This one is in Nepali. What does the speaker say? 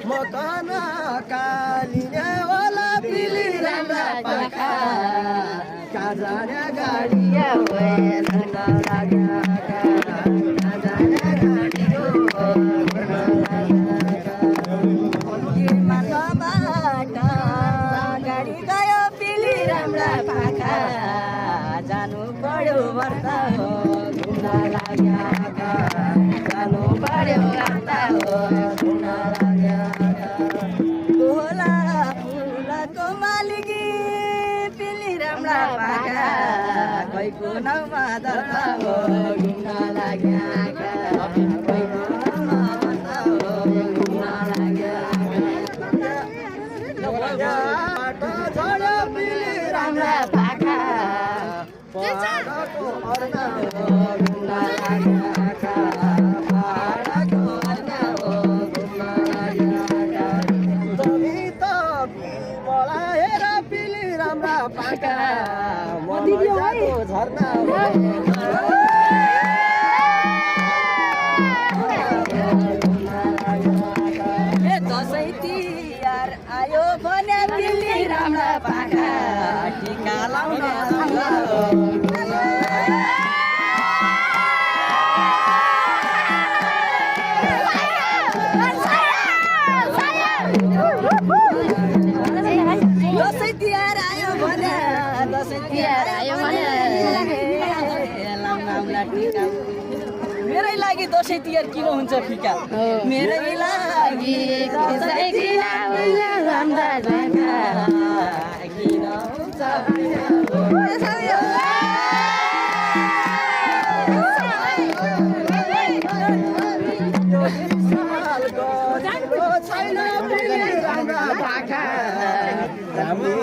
मकान कालिने होला पिली राम्रा पाखा काजाने गाडिया भएर लाग्या काजाने गाडियो माटोबाट गाडी गयो पिली राम्रा पाखा जानु पर्यो व्रत हो घुम्न लाग्या जानु पर्यो व्रत हो घुम्न लाग्या होला फुलको मालिकी पिली राम्रा पाखा कोहीको नाउँमा दर्ता हो घुम्न लाग्या कोहीको नाउँमा दर्ता हो घुम्न लाग्या बाटो छोड्यो पिली राम्रा पाखा पाहाडको अर्ना हो घुम्न लाग्या पाहाडको अर्ना हो घुम्न लाग्या तमी त बढाएर पिली राम्रा पाखा मजाको झर्ना हो दसैँ तिहार आयो भने पिली राम्रा पाखा टिका लाउन दसैँ तिहार आयो भने लाउला टिका मेरै लागि दसैँ तिहार किन हुन्छ फिका मेरै लागि दसैँ तिहार किन हुन्छ छैन राम्रा पाखा राम्रो